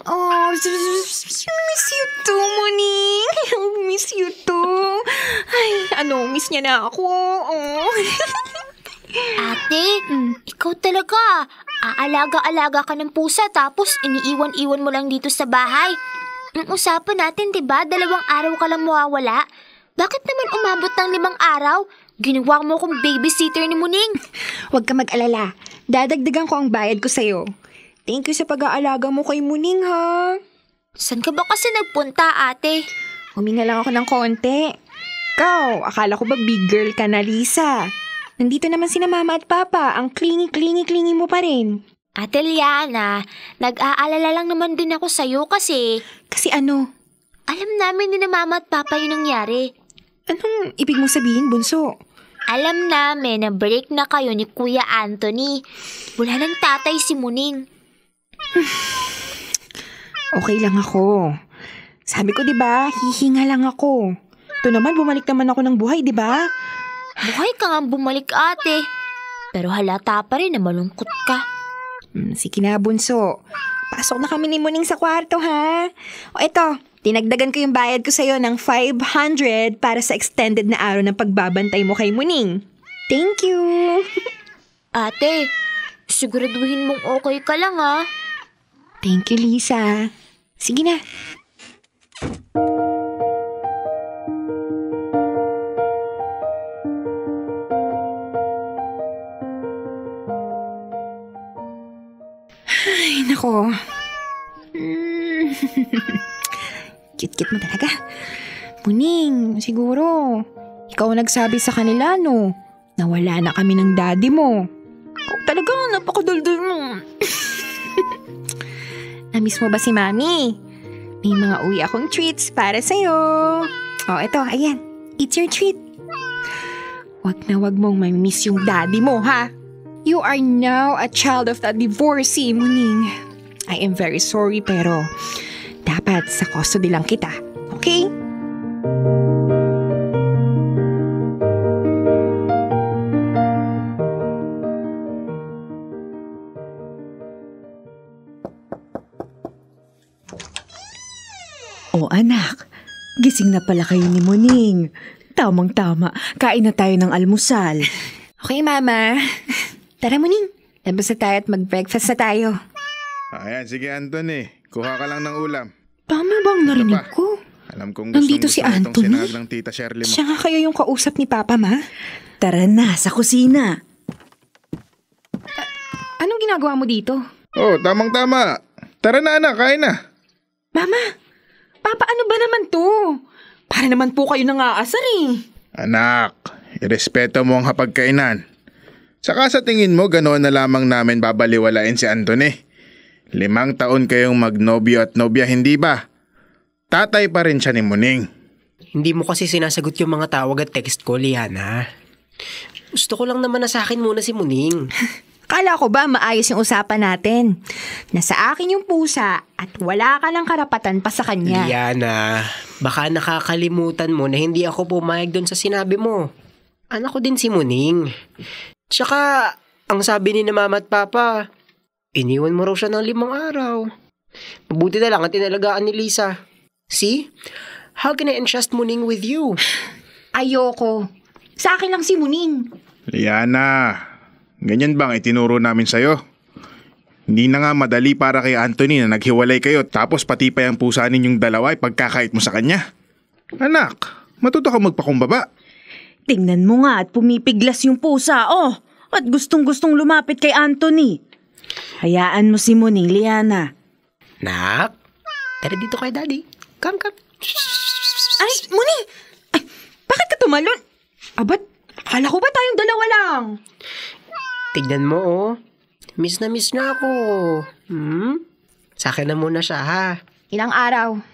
Oh, miss you too, Muning. Miss you too. Ay, miss niya na ako. Oh. Ate, ikaw talaga. Aalaga-alaga ka ng pusa tapos iniiwan-iwan mo lang dito sa bahay. Nung usapan natin, diba, 2 araw ka lang mawawala? Bakit naman umabot ng 5 araw? Ginawa mo akong babysitter ni Muning. Huwag ka mag-alala. Dadagdagan ko ang bayad ko sa'yo. Thank you sa pag-aalaga mo kay Muning, ha? Saan ka ba kasi nagpunta, ate? Huminga lang ako ng konti. Ikaw, akala ko ba big girl ka na, Lisa? Nandito naman sina mama at papa. Ang clingy mo pa rin. Ate Liana, nag-aalala lang naman din ako sa'yo kasi... Kasi ano? Alam namin ni na mama at papa yung nangyari. Anong ibig mo sabihin, bunso? Alam namin na break na kayo ni Kuya Anthony. Wala ng tatay si Muning. Okay lang ako. Sabi ko, diba, hihinga lang ako. Ito naman, bumalik naman ako ng buhay, diba? Buhay ka nga bumalik, ate. Pero halata pa rin na malungkot ka. Sige na, bunso. Pasok na kami ni Muning sa kwarto, ha? O eto, tinagdagan ko yung bayad ko sa'yo ng 500 para sa extended na araw ng pagbabantay mo kay Muning. Thank you! Ate, siguraduhin mong okay ka lang, ha? Thank you, Lisa. Sige na. Ay, nako. Cute-cute mo talaga. Muning, siguro, ikaw nagsabi sa kanila, no? Nawala na kami ng daddy mo. Ikaw talaga, napakaduldul mo. Namiss mo ba si Mami? May mga uwi akong treats para sa'yo. Oh, eto, ayan. It's your treat. Wag na wag mong mamimiss yung daddy mo, ha? You are now a child of a divorcee, Muning. I am very sorry, pero dapat sa custody lang kita, okay? O anak, gising na pala kayo ni Muning. Tamang-tama, kain na tayo ng almusal. Okay, Mama. Tara, Muning. Labas na tayo at mag-breakfast na tayo. Ayan, sige Anthony. Kuha ka lang ng ulam. Tama bang narinig ko? Alam kong Nandito gusto si Anthony? sinag ng tita Shirley mo. Siya nga kayo yung kausap ni Papa, Ma? Tara na, sa kusina. Anong ginagawa mo dito? Oh, tamang-tama. Tara na anak, kain na. Mama, Papa, ano ba naman to? Para naman po kayo nang-aasar eh. Anak, irespeto mo ang hapagkainan. Saka sa tingin mo, ganoon na lamang namin babaliwalain si Anthony. 5 taon kayong magnobyo at nobya, hindi ba? Tatay pa rin siya ni Muning. Hindi mo kasi sinasagot yung mga tawag at text ko, Liana. Gusto ko lang naman na sa akin muna si Muning. Kala ko ba maayos yung usapan natin? Nasa akin yung pusa at wala ka ng karapatan pa sa kanya. Liana, baka nakakalimutan mo na hindi ako pumayag doon sa sinabi mo. Anak ko din si Muning. Tsaka, ang sabi ni na mama at papa, iniwan mo raw siya ng 5 araw. Mabuti na lang at inalagaan ni Lisa. See? How can I entrust Muning with you? Ayoko. Sa akin lang si Muning. Liana, ganyan bang itinuro namin sa'yo? Hindi na nga madali para kay Anthony na naghiwalay kayo tapos pati pa yung pusa ninyong dalawa ay pagkakait mo sa kanya. Anak, matuto ka magpakumbaba. Tingnan mo nga at pumipiglas yung pusa, oh. At gustong-gustong lumapit kay Anthony. Hayaan mo si Muning, Liana. Nak, tara dito kay Daddy. Come. Ay, Muning! Ay, bakit ka tumalon? Abat, akala ko ba tayong dalawa lang? Tignan mo, oh. Miss na ako. Sa akin na muna siya, ha? Ilang araw?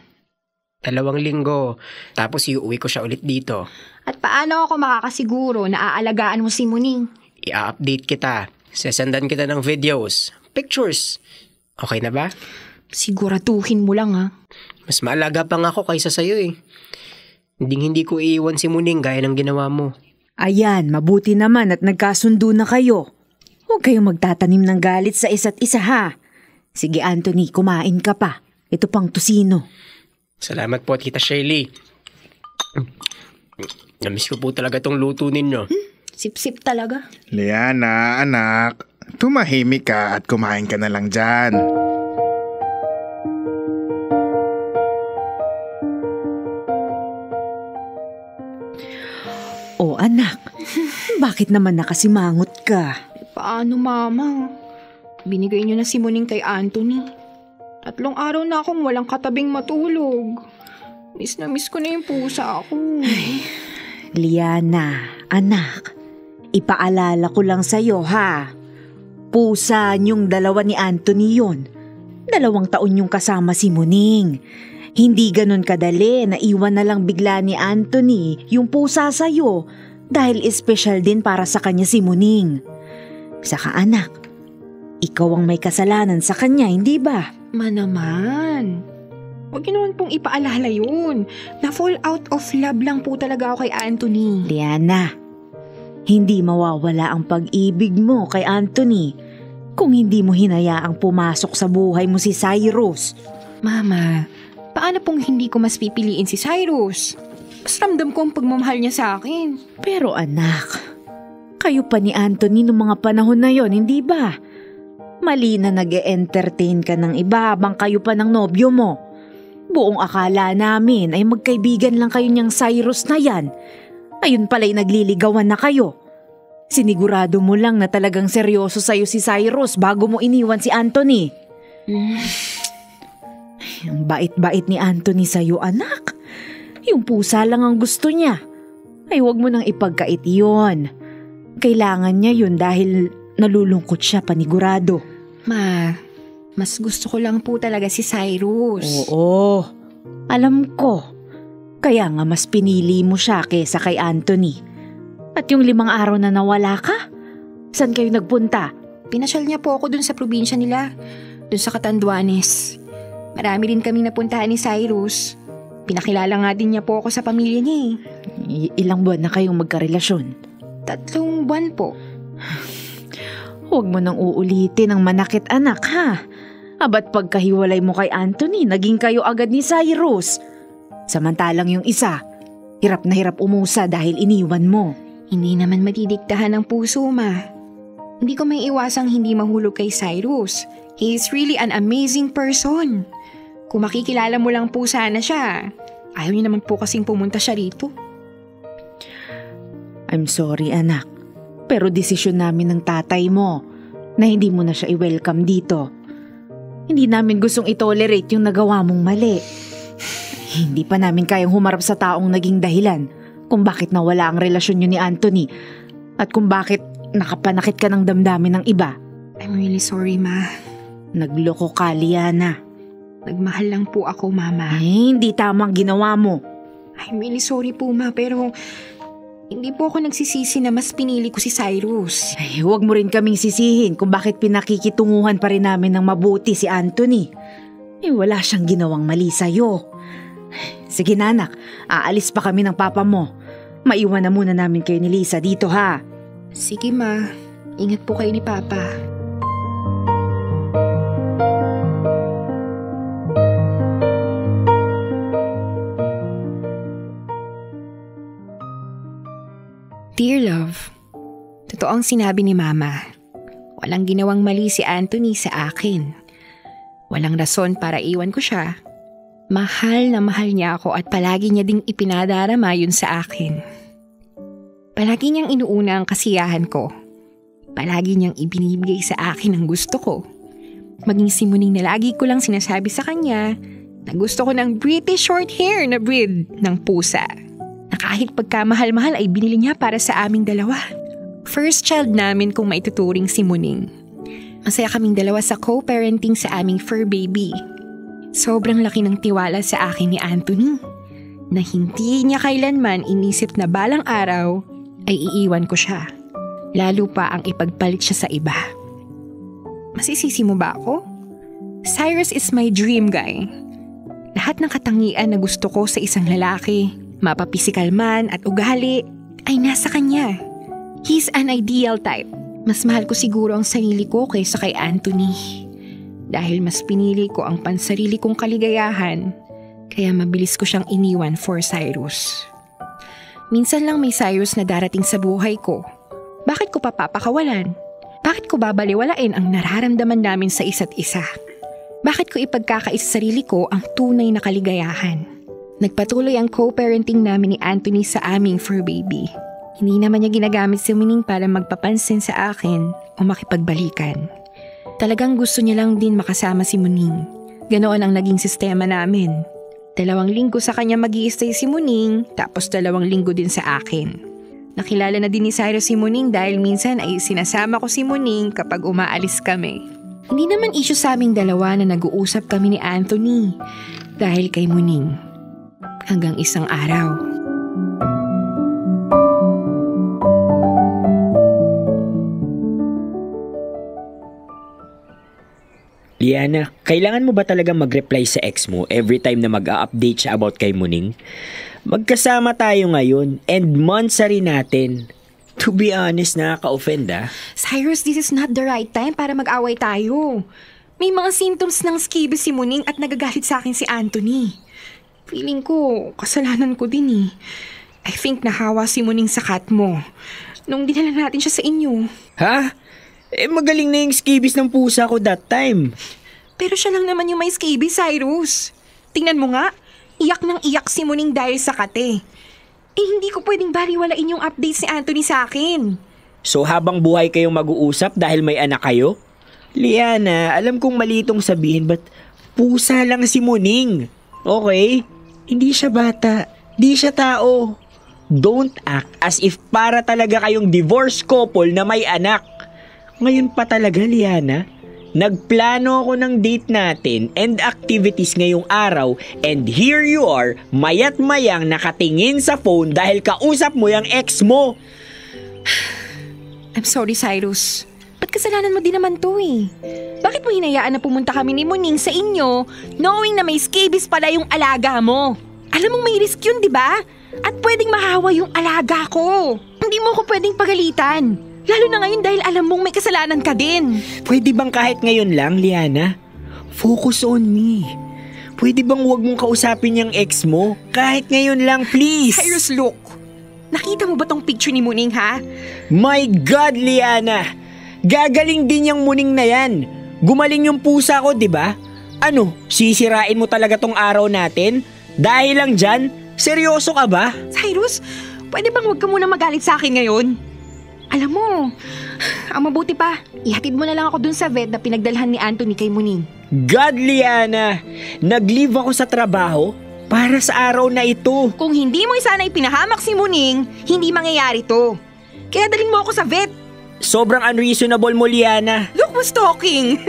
2 linggo. Tapos iuwi ko siya ulit dito. At paano ako makakasiguro na aalagaan mo si Muning? I-update kita. Sesendan kita ng videos, pictures. Okay na ba? Siguraduhin mo lang, ha? Mas maalaga pa nga ako kaysa sa'yo eh. Hindi ko iiwan si Muning gaya ng ginawa mo. Ayan, mabuti naman at nagkasundo na kayo. Huwag kayong magtatanim ng galit sa isa't isa, ha? Sige, Anthony, kumain ka pa. Ito pang tusino. Salamat po, Tita Shirley. Namiss ko po talaga tong luto ninyo. Sip-sip talaga. Liana, anak, tumahimik ka at kumain ka na lang dyan. O anak, bakit naman nakasimangot ka? Paano, Mama? Binigay niyo na si Muning kay Anthony. 3 araw na akong walang katabing matulog. Miss na miss ko na yung pusa ako. Liana, anak, ipaalala ko lang sa'yo ha. Pusa niyong dalawa ni Anthony yun. 2 taon yung kasama si Muning. Hindi ganun kadali na iwan na lang bigla ni Anthony yung pusa sa'yo dahil espesyal din para sa kanya si Muning. Saka anak, ikaw ang may kasalanan sa kanya, hindi ba? Naman. Huwag niyo naman pong ipaalala yun. Na-fall out of love lang po talaga ako kay Anthony. Liana, hindi mawawala ang pag-ibig mo kay Anthony kung hindi mo hinayaang pumasok sa buhay mo si Cyrus. Mama, paano pong hindi ko mas pipiliin si Cyrus? Mas ramdam ko ang pagmamahal niya sa akin. Pero anak, kayo pa ni Anthony noong mga panahon na yon, hindi ba? Mali na nag-e-entertain ka ng iba habang kayo pa ng nobyo mo. Buong akala namin ay magkaibigan lang kayo niyang Cyrus na yan. Ayun pala'y nagliligawan na kayo. Sinigurado mo lang na talagang seryoso sa'yo si Cyrus bago mo iniwan si Anthony. Ang bait-bait ni Anthony sa'yo, anak. Yung pusa lang ang gusto niya. Ay huwag mo nang ipagkait yun. Kailangan niya yun dahil nalulungkot siya panigurado. Ma, mas gusto ko lang po talaga si Cyrus. Oo, alam ko. Kaya nga mas pinili mo siya kesa kay Anthony. At yung 5 araw na nawala ka, saan kayo nagpunta? Pinasyal niya po ako dun sa probinsya nila, dun sa Catanduanes. Marami rin kaming napuntahan ni Cyrus. Pinakilala nga din niya po ako sa pamilya niya eh. Ilang buwan na kayong magkarelasyon? 3 buwan po. Huwag mo nang uulitin ang manakit anak ha. Abat pagkahiwalay mo kay Anthony, naging kayo agad ni Cyrus. Samantalang yung isa, hirap na hirap umusa dahil iniwan mo. Hindi naman madidiktahan ng puso, ma. Hindi ko may iwasang hindi mahulog kay Cyrus. He is really an amazing person. Kung makikilala mo lang po sana siya, ayaw niyo naman po kasing pumunta siya rito. I'm sorry anak, pero desisyon namin ng tatay mo na hindi mo na siya i-welcome dito. Hindi namin gustong i-tolerate yung nagawa mong mali. Hindi pa namin kayang humarap sa taong naging dahilan kung bakit nawala ang relasyon niyo ni Anthony at kung bakit nakapanakit ka ng damdamin ng iba. I'm really sorry, ma. Nagloko ka, Liana. Nagmahal lang po ako, mama. Hindi tamang ginawa mo. I'm really sorry po, ma, pero hindi po ako nagsisisi na mas pinili ko si Cyrus. Huwag mo rin kaming sisihin kung bakit pinakikitunguhan pa rin namin ng mabuti si Anthony. Wala siyang ginawang mali sa'yo. Sige na anak, aalis pa kami ng papa mo. Maiwan na muna namin kayo ni Lisa dito ha. Sige ma, ingat po kayo ni Papa. Dear love, totoo ang sinabi ni Mama. Walang ginawang mali si Anthony sa akin. Walang rason para iwan ko siya. Mahal na mahal niya ako at palagi niya ding ipinadarama yun sa akin. Palagi niyang inuuna ang kasiyahan ko. Palagi niyang ibinibigay sa akin ang gusto ko. Maging si Muning na lagi ko lang sinasabi sa kanya na gusto ko ng British short hair na breed ng pusa. Na kahit pagkamahal-mahal ay binili niya para sa aming dalawa. First child namin kung maituturing si Muning. Masaya kaming dalawa sa co-parenting sa aming fur baby. Sobrang laki ng tiwala sa akin ni Anthony na hindi niya kailanman inisip na balang araw ay iiwan ko siya. Lalo pa ang ipagpalit siya sa iba. Masisisi mo ba ako? Cyrus is my dream guy. Lahat ng katangian na gusto ko sa isang lalaki, mapapisikal man at ugali, ay nasa kanya. He's an ideal type. Mas mahal ko siguro ang sarili ko kaysa kay Anthony. Dahil mas pinili ko ang pansarili kong kaligayahan, kaya mabilis ko siyang iniwan for Cyrus. Minsan lang may Cyrus na darating sa buhay ko. Bakit ko papapakawalan? Bakit ko babaliwalain ang nararamdaman namin sa isa't isa? Bakit ko ipagkakais sa sarili ko ang tunay na kaligayahan? Nagpatuloy ang co-parenting namin ni Anthony sa aming fur baby. Hindi naman niya ginagamit si Muning para magpapansin sa akin o makipagbalikan. Talagang gusto niya lang din makasama si Muning. Ganoon ang naging sistema namin. 2 linggo sa kanya mag-i-stay si Muning, tapos 2 linggo din sa akin. Nakilala na din ni Cyrus si Muning dahil minsan ay sinasama ko si Muning kapag umaalis kami. Hindi naman issue sa aming dalawa na nag-uusap kami ni Anthony dahil kay Muning. Hanggang isang araw. Liana, kailangan mo ba talaga mag-reply sa ex mo every time na mag-a-update siya about kay Muning? Magkasama tayo ngayon and months na rin natin. To be honest, nakaka-offend Cyrus, this is not the right time para mag-away tayo. May mga symptoms ng scabies si Muning at nagagalit sa akin si Anthony. Feeling ko, kasalanan ko din eh. I think nahawa si Muning sa cat mo nung dinala natin siya sa inyo. Ha? Magaling na yung scabies ng pusa ko that time. Pero siya lang naman yung may scabies, Cyrus. Tingnan mo nga, iyak nang iyak si Muning dahil sa kate. Hindi ko pwedeng baliwalain yung updates ni Anthony sa akin. So habang buhay kayong mag-uusap dahil may anak kayo? Liana, alam kong mali itong sabihin but pusa lang si Muning. Okay? Hindi siya bata. Di siya tao. Don't act as if para talaga kayong divorce couple na may anak. Ngayon pa talaga, Liana. Nagplano ako ng date natin and activities ngayong araw and here you are, mayat mayang nakatingin sa phone dahil kausap mo yung ex mo. I'm sorry, Cyrus. Ba't kasalanan mo din naman to eh? Bakit mo hinayaan na pumunta kami ni Muning sa inyo knowing na may scabies pala yung alaga mo? Alam mong may risk yun, di ba? At pwedeng mahawa yung alaga ko. Hindi mo ko pwedeng pagalitan. Lalo na ngayon dahil alam mong may kasalanan ka din. Pwede bang kahit ngayon lang, Liana? Focus on me. Pwede bang huwag mong kausapin yung ex mo? Kahit ngayon lang, please. Cyrus, look. Nakita mo ba tong picture ni Muning, ha? My God, Liana. Gagaling din yung Muning na yan. Gumaling yung pusa ko, di ba? Ano, sisirain mo talaga tong araw natin? Dahil lang dyan? Seryoso ka ba? Cyrus, pwede bang huwag ka muna magalit sa akin ngayon? Alam mo, ang mabuti pa, ihatid mo na lang ako dun sa vet na pinagdalhan ni Anthony kay Muning. God, Liana, nag-leave ako sa trabaho para sa araw na ito. Kung hindi mo sana ipinahamak si Muning, hindi mangyayari to. Kaya dalhin mo ako sa vet. Sobrang unreasonable mo, Liana. Look who's talking.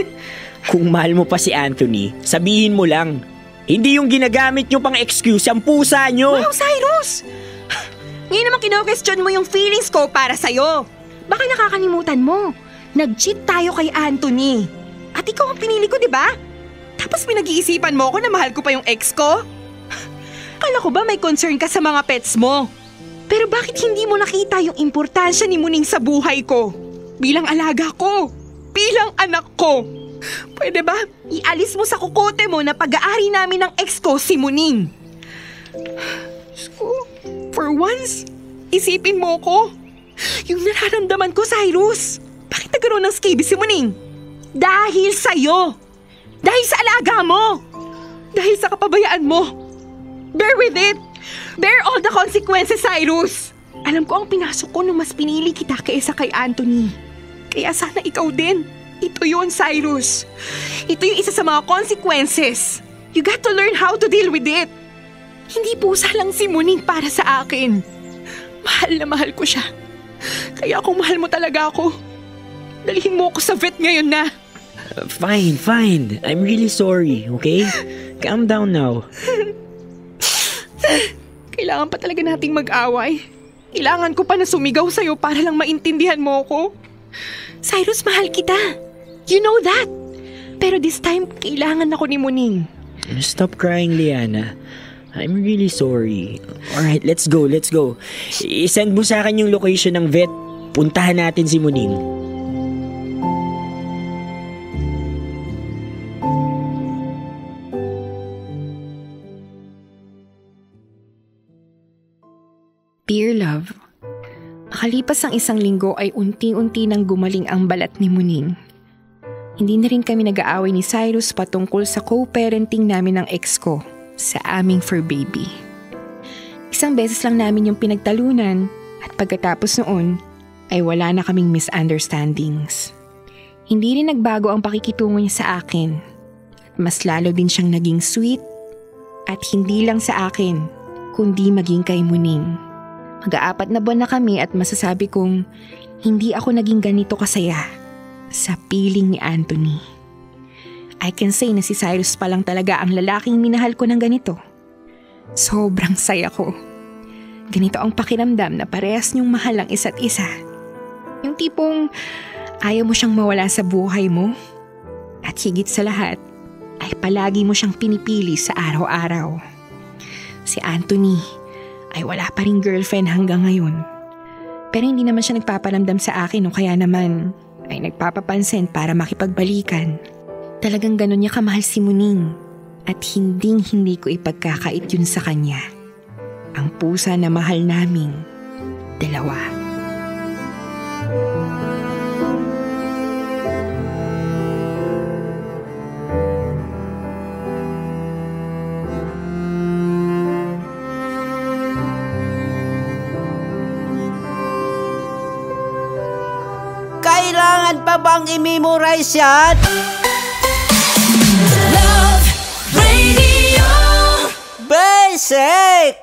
Kung mahal mo pa si Anthony, sabihin mo lang. Hindi yung ginagamit nyo pang excuse ang pusa nyo. Wow, Cyrus! Ngayon naman kino-question mo yung feelings ko para sa'yo. Baka nakakalimutan mo. Nag-cheat tayo kay Anthony. At ikaw ang pinili ko, di ba? Tapos pinag-iisipan mo ako na mahal ko pa yung ex ko? Kala ko ba may concern ka sa mga pets mo? Pero bakit hindi mo nakita yung importansya ni Muning sa buhay ko? Bilang alaga ko. Bilang anak ko. Pwede ba ialis mo sa kukote mo na pag-aari namin ng ex ko si Muning? For once, isipin mo ko. Yung nararamdaman ko, Cyrus. Bakit nagkaroon ng scabies si Muning? Dahil sa'yo. Dahil sa alaga mo. Dahil sa kapabayaan mo. Bear with it. Bear all the consequences, Cyrus. Alam ko ang pinasok ko nung mas pinili kita kaysa kay Anthony. Kaya sana ikaw din. Ito yun, Cyrus. Ito yung isa sa mga consequences. You got to learn how to deal with it. Hindi pusa lang si Muning para sa akin. Mahal na mahal ko siya. Kaya kung mahal mo talaga ako, dalhin mo ako sa vet ngayon na. Fine. I'm really sorry, okay? Calm down now. Kailangan pa talaga nating mag-away. Kailangan ko pa na sumigaw sa'yo para lang maintindihan mo ako. Cyrus, mahal kita. You know that. Pero this time, kailangan ako ni Muning. Stop crying, Liana. I'm really sorry. Alright, let's go. I-send mo sa akin yung location ng vet. Puntahan natin si Muning. Dear Love, makalipas ang 1 linggo ay unti-unti nang gumaling ang balat ni Muning. Hindi na rin kami nag-aaway ni Cyrus patungkol sa co-parenting namin ng ex ko sa aming fur baby. 1 beses lang namin yung pinagtalunan at pagkatapos noon ay wala na kaming misunderstandings. Hindi rin nagbago ang pakikitungo niya sa akin at mas lalo din siyang naging sweet at hindi lang sa akin kundi maging kay Muning. Mag-4 na buwan na kami at masasabi kong hindi ako naging ganito kasaya sa piling ni Anthony. I can say na si Cyrus pa lang talaga ang lalaking minahal ko ng ganito. Sobrang saya ko. Ganito ang pakiramdam na parehas niyong mahal ang isa't isa. Yung tipong ayaw mo siyang mawala sa buhay mo. At higit sa lahat ay palagi mo siyang pinipili sa araw-araw. Si Anthony ay wala pa ring girlfriend hanggang ngayon. Pero hindi naman siya nagpaparamdam sa akin o kaya naman ay nagpapapansin para makipagbalikan. Talagang ganon niya kamahal si Muning at hindi ko ipagkakait yun sa kanya. Ang pusa na mahal naming dalawa. Kailangan pa bang i-memorize yan? Love Radio Basic!